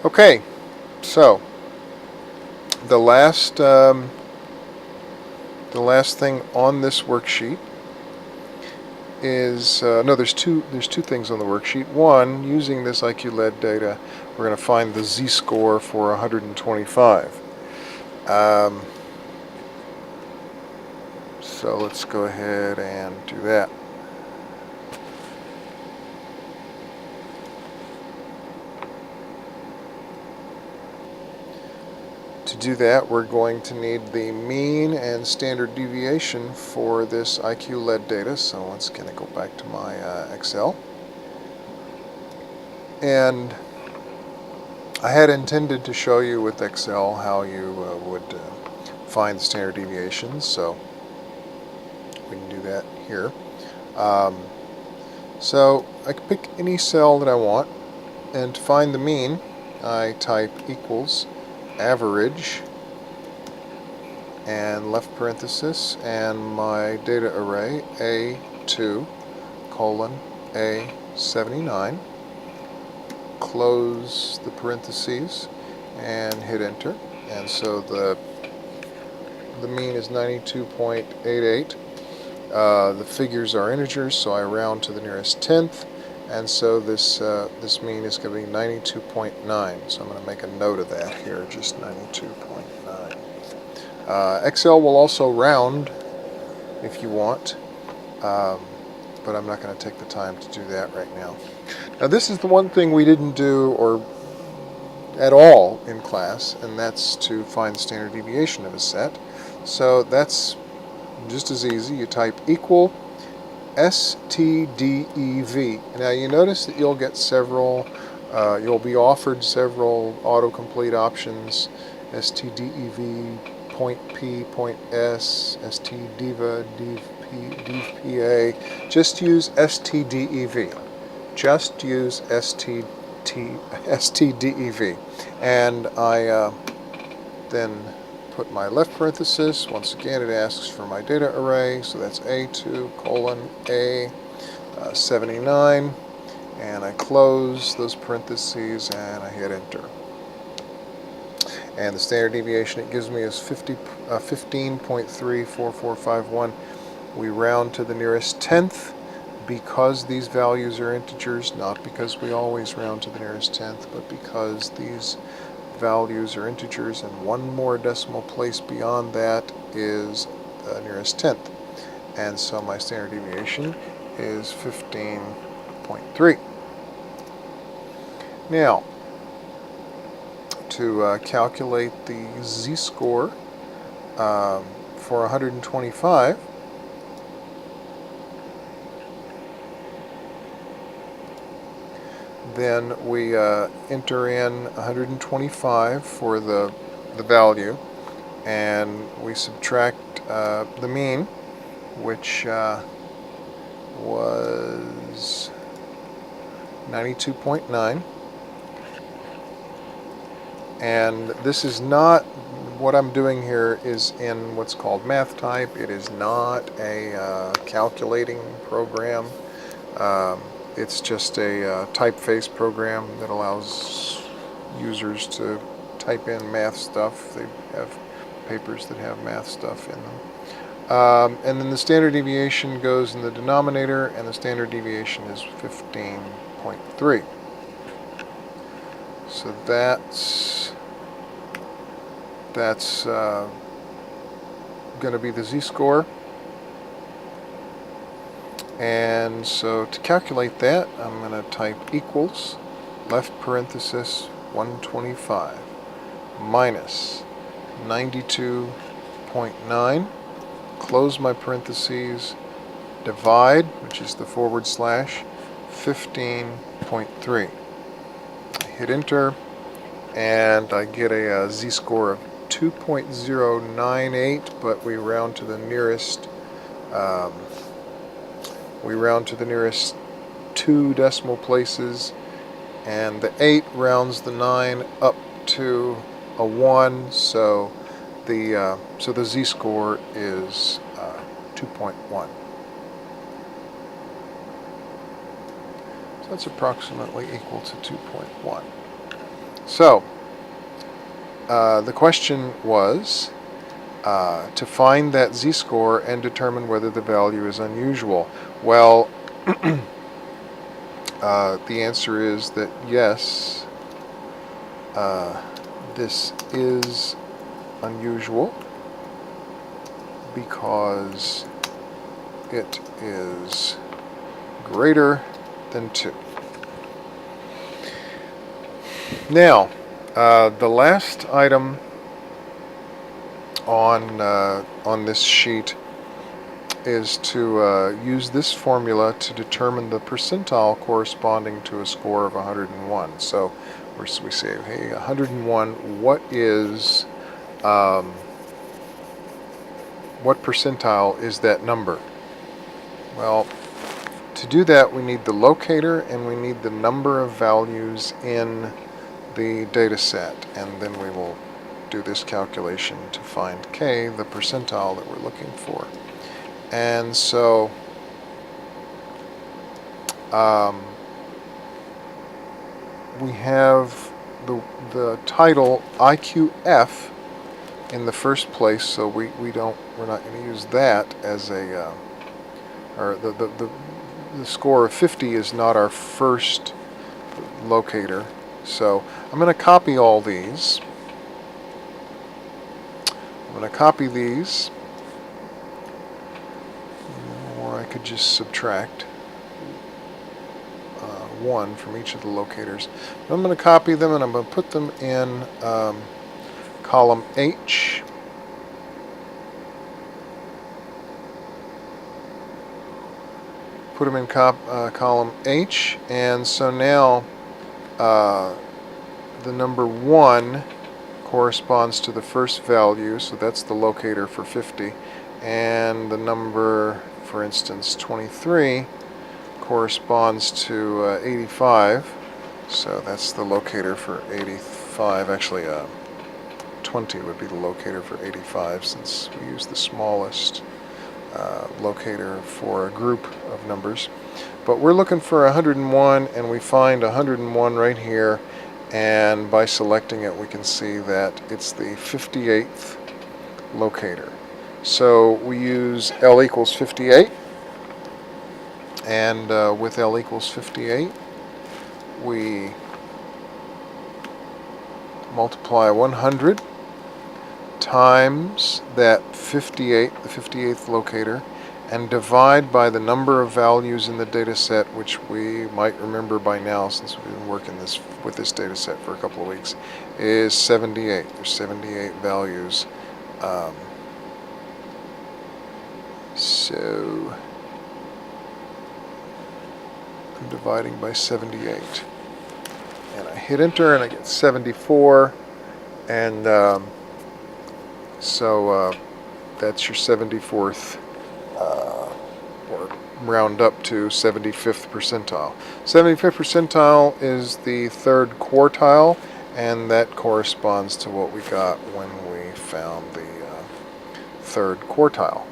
Okay, so the last thing on this worksheet is no. There's two things on the worksheet. One, using this IQ-led data, we're going to find the z-score for 125. So let's go ahead and do that. To do that, we're going to need the mean and standard deviation for this IQ-led data. So once again, I go back to my Excel. And I had intended to show you with Excel how you would find the standard deviations, so we can do that here. So I can pick any cell that I want, and to find the mean, I type equals average and left parenthesis and my data array A2 colon A79, close the parentheses and hit enter, and so the mean is 92.88. The figures are integers, so I round to the nearest tenth, and so this mean is going to be 92.9. So I'm going to make a note of that here, just 92.9. Excel will also round if you want, but I'm not going to take the time to do that right now. Now this is the one thing we didn't do or at all in class, and that's to find the standard deviation of a set. So that's just as easy. You type equal STDEV. Now you notice that you'll get several, you'll be offered several autocomplete options: STDEV, point P, point S, STDEVA, DEVPA. Just use STDEV. Just use STDEV. And I then put my left parenthesis. Once again, it asks for my data array, so that's A2 colon A79, and I close those parentheses and I hit enter. And the standard deviation it gives me is 15.34451. We round to the nearest tenth because these values are integers, not because we always round to the nearest tenth, but because these values are integers, and one more decimal place beyond that is the nearest tenth. And so my standard deviation is 15.3. Now, to calculate the z-score for 125, then we enter in 125 for the value, and we subtract the mean, which was 92.9. And this is not, what I'm doing here is in what's called math type. It is not a calculating program. It's just a typeface program that allows users to type in math stuff. They have papers that have math stuff in them. And then the standard deviation goes in the denominator, and the standard deviation is 15.3. So that's going to be the z-score. And so to calculate that, I'm going to type equals left parenthesis 125 minus 92.9, close my parentheses, divide, which is the forward slash, 15.3. I hit enter, and I get a z-score of 2.098, but we round to the nearest two decimal places, and the 8 rounds the 9 up to a 1, so the z-score is 2.1. So that's approximately equal to 2.1. So, the question was to find that z-score and determine whether the value is unusual. Well, the answer is that yes, this is unusual because it is greater than 2. Now, the last item on this sheet is to use this formula to determine the percentile corresponding to a score of 101. So we say, hey, 101, what percentile is that number? Well, to do that, we need the locator and we need the number of values in the data set, and then we will do this calculation to find k, the percentile that we're looking for. And so we have the title IQF in the first place, so we're not going to use that as a or the score of 50 is not our first locator. So I'm going to copy all these. I'm going to copy these, or I could just subtract 1 from each of the locators. But I'm going to copy them and I'm going to put them in column H. Put them in column H, and so now the number 1 corresponds to the first value, so that's the locator for 50, and the number, for instance, 23 corresponds to 85, so that's the locator for 85. Actually, 20 would be the locator for 85, since we use the smallest locator for a group of numbers. But we're looking for 101, and we find 101 right here, and by selecting it we can see that it's the 58th locator. So we use L equals 58, and with L equals 58 we multiply 100 times that 58, the 58th locator, and divide by the number of values in the data set, which we might remember by now since we've been working with this data set for a couple of weeks, is 78. There's 78 values. So I'm dividing by 78. And I hit enter and I get 74. And so that's your 74th, or round up to 75th percentile. 75th percentile is the third quartile, and that corresponds to what we got when we found the third quartile.